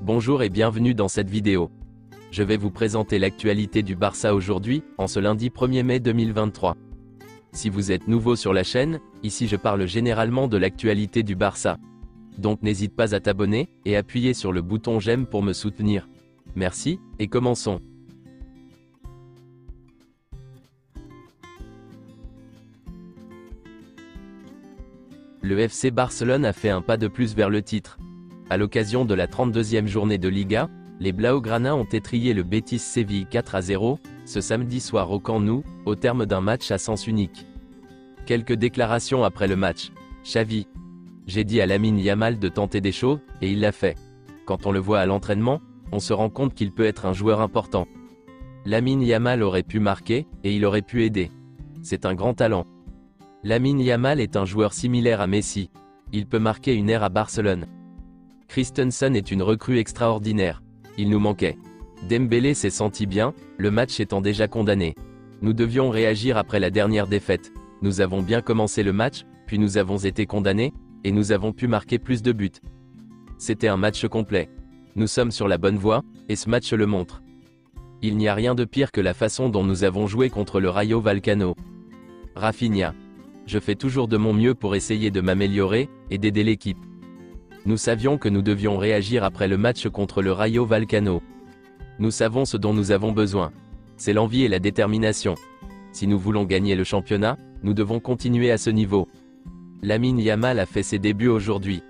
Bonjour et bienvenue dans cette vidéo. Je vais vous présenter l'actualité du Barça aujourd'hui, en ce lundi 1er mai 2023. Si vous êtes nouveau sur la chaîne, ici je parle généralement de l'actualité du Barça. Donc n'hésite pas à t'abonner, et appuyer sur le bouton j'aime pour me soutenir. Merci, et commençons. Le FC Barcelone a fait un pas de plus vers le titre. À l'occasion de la 32e journée de Liga, les Blaugrana ont étrillé le Betis Séville 4-0, ce samedi soir au Camp Nou, au terme d'un match à sens unique. Quelques déclarations après le match. Xavi. J'ai dit à Lamine Yamal de tenter des choses, et il l'a fait. Quand on le voit à l'entraînement, on se rend compte qu'il peut être un joueur important. Lamine Yamal aurait pu marquer, et il aurait pu aider. C'est un grand talent. Lamine Yamal est un joueur similaire à Messi. Il peut marquer une ère à Barcelone. Christensen est une recrue extraordinaire. Il nous manquait. Dembélé s'est senti bien, le match étant déjà condamné. Nous devions réagir après la dernière défaite. Nous avons bien commencé le match, puis nous avons été condamnés, et nous avons pu marquer plus de buts. C'était un match complet. Nous sommes sur la bonne voie, et ce match le montre. Il n'y a rien de pire que la façon dont nous avons joué contre le Rayo Vallecano. Rafinha. Je fais toujours de mon mieux pour essayer de m'améliorer, et d'aider l'équipe. Nous savions que nous devions réagir après le match contre le Rayo Vallecano. Nous savons ce dont nous avons besoin. C'est l'envie et la détermination. Si nous voulons gagner le championnat, nous devons continuer à ce niveau. Lamine Yamal a fait ses débuts aujourd'hui.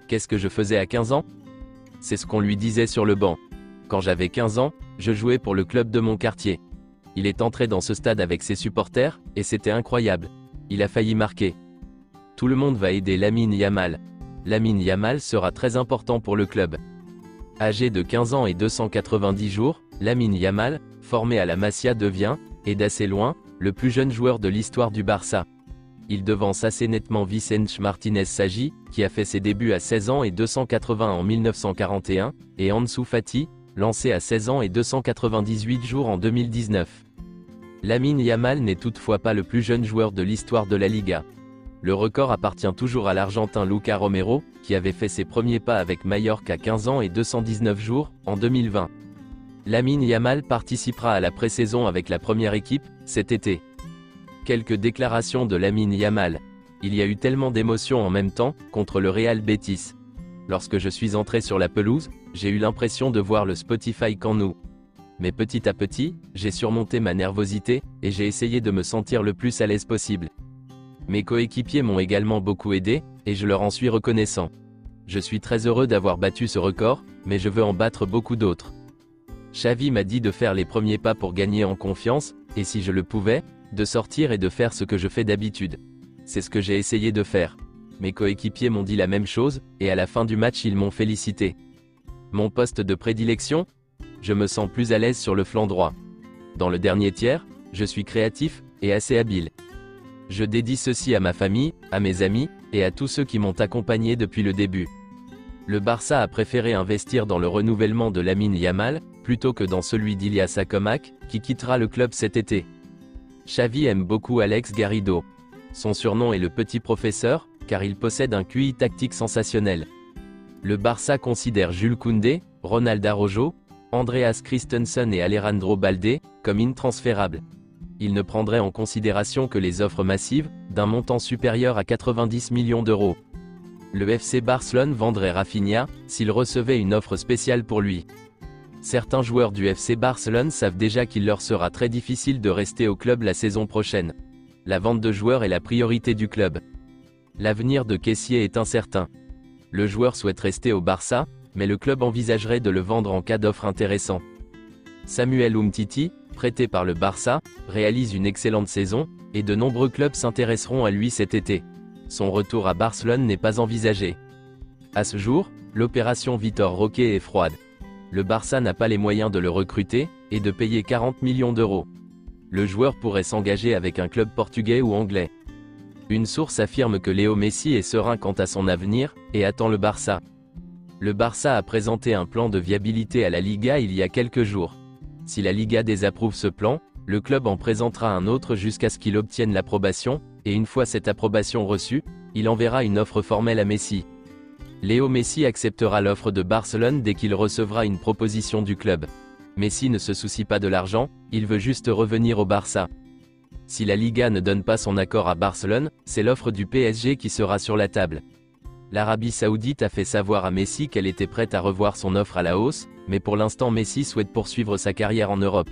Qu'est-ce que je faisais à 15 ans? C'est ce qu'on lui disait sur le banc. Quand j'avais 15 ans, je jouais pour le club de mon quartier. Il est entré dans ce stade avec ses supporters, et c'était incroyable. Il a failli marquer. Tout le monde va aider Lamine Yamal. Lamine Yamal sera très important pour le club. Âgé de 15 ans et 290 jours, Lamine Yamal, formé à la Masia devient, et d'assez loin, le plus jeune joueur de l'histoire du Barça. Il devance assez nettement Vicente Martínez Sagi, qui a fait ses débuts à 16 ans et 280 en 1941, et Ansu Fati, lancé à 16 ans et 298 jours en 2019. Lamine Yamal n'est toutefois pas le plus jeune joueur de l'histoire de la Liga. Le record appartient toujours à l'Argentin Luca Romero, qui avait fait ses premiers pas avec Mallorca à 15 ans et 219 jours, en 2020. Lamine Yamal participera à la pré-saison avec la première équipe, cet été. Quelques déclarations de Lamine Yamal. Il y a eu tellement d'émotions en même temps, contre le Real Betis. Lorsque je suis entré sur la pelouse, j'ai eu l'impression de voir le Spotify Camp Nou. Mais petit à petit, j'ai surmonté ma nervosité, et j'ai essayé de me sentir le plus à l'aise possible. Mes coéquipiers m'ont également beaucoup aidé, et je leur en suis reconnaissant. Je suis très heureux d'avoir battu ce record, mais je veux en battre beaucoup d'autres. Xavi m'a dit de faire les premiers pas pour gagner en confiance, et si je le pouvais, de sortir et de faire ce que je fais d'habitude. C'est ce que j'ai essayé de faire. Mes coéquipiers m'ont dit la même chose, et à la fin du match ils m'ont félicité. Mon poste de prédilection? Je me sens plus à l'aise sur le flanc droit. Dans le dernier tiers, je suis créatif, et assez habile. Je dédie ceci à ma famille, à mes amis, et à tous ceux qui m'ont accompagné depuis le début. Le Barça a préféré investir dans le renouvellement de Lamine Yamal, plutôt que dans celui d'Ilias Akomak, qui quittera le club cet été. Xavi aime beaucoup Alex Garrido. Son surnom est le petit professeur, car il possède un QI tactique sensationnel. Le Barça considère Jules Koundé, Ronald Araujo, Andreas Christensen et Alejandro Balde, comme intransférables. Il ne prendrait en considération que les offres massives, d'un montant supérieur à 90 millions d'euros. Le FC Barcelone vendrait Rafinha, s'il recevait une offre spéciale pour lui. Certains joueurs du FC Barcelone savent déjà qu'il leur sera très difficile de rester au club la saison prochaine. La vente de joueurs est la priorité du club. L'avenir de Kessié est incertain. Le joueur souhaite rester au Barça, mais le club envisagerait de le vendre en cas d'offre intéressant. Samuel Umtiti, prêté par le Barça, réalise une excellente saison, et de nombreux clubs s'intéresseront à lui cet été. Son retour à Barcelone n'est pas envisagé. À ce jour, l'opération Vitor Roque est froide. Le Barça n'a pas les moyens de le recruter, et de payer 40 millions d'euros. Le joueur pourrait s'engager avec un club portugais ou anglais. Une source affirme que Léo Messi est serein quant à son avenir, et attend le Barça. Le Barça a présenté un plan de viabilité à la Liga il y a quelques jours. Si la Liga désapprouve ce plan, le club en présentera un autre jusqu'à ce qu'il obtienne l'approbation, et une fois cette approbation reçue, il enverra une offre formelle à Messi. Léo Messi acceptera l'offre de Barcelone dès qu'il recevra une proposition du club. Messi ne se soucie pas de l'argent, il veut juste revenir au Barça. Si la Liga ne donne pas son accord à Barcelone, c'est l'offre du PSG qui sera sur la table. L'Arabie Saoudite a fait savoir à Messi qu'elle était prête à revoir son offre à la hausse, mais pour l'instant Messi souhaite poursuivre sa carrière en Europe.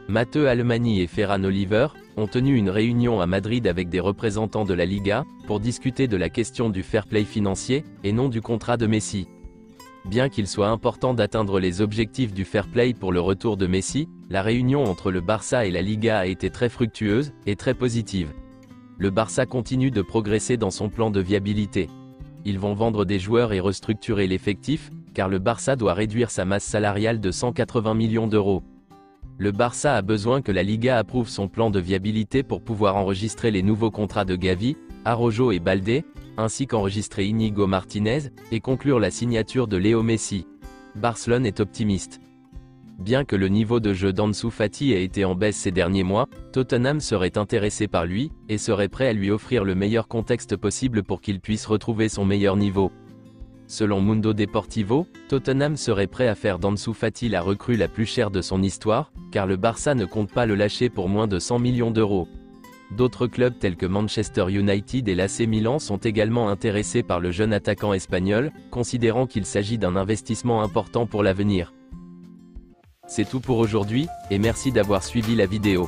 Matteo Alemany et Ferran Oliver ont tenu une réunion à Madrid avec des représentants de la Liga, pour discuter de la question du fair play financier, et non du contrat de Messi. Bien qu'il soit important d'atteindre les objectifs du fair play pour le retour de Messi, la réunion entre le Barça et la Liga a été très fructueuse, et très positive. Le Barça continue de progresser dans son plan de viabilité. Ils vont vendre des joueurs et restructurer l'effectif, car le Barça doit réduire sa masse salariale de 180 millions d'euros. Le Barça a besoin que la Liga approuve son plan de viabilité pour pouvoir enregistrer les nouveaux contrats de Gavi, Araujo et Baldé, ainsi qu'enregistrer Íñigo Martínez, et conclure la signature de Léo Messi. Barcelone est optimiste. Bien que le niveau de jeu d'Ansu Fati ait été en baisse ces derniers mois, Tottenham serait intéressé par lui, et serait prêt à lui offrir le meilleur contexte possible pour qu'il puisse retrouver son meilleur niveau. Selon Mundo Deportivo, Tottenham serait prêt à faire d'Ansu Fati la recrue la plus chère de son histoire, car le Barça ne compte pas le lâcher pour moins de 100 millions d'euros. D'autres clubs tels que Manchester United et l'AC Milan sont également intéressés par le jeune attaquant espagnol, considérant qu'il s'agit d'un investissement important pour l'avenir. C'est tout pour aujourd'hui, et merci d'avoir suivi la vidéo.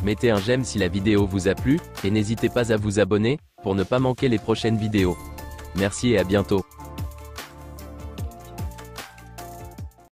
Mettez un j'aime si la vidéo vous a plu, et n'hésitez pas à vous abonner, pour ne pas manquer les prochaines vidéos. Merci et à bientôt.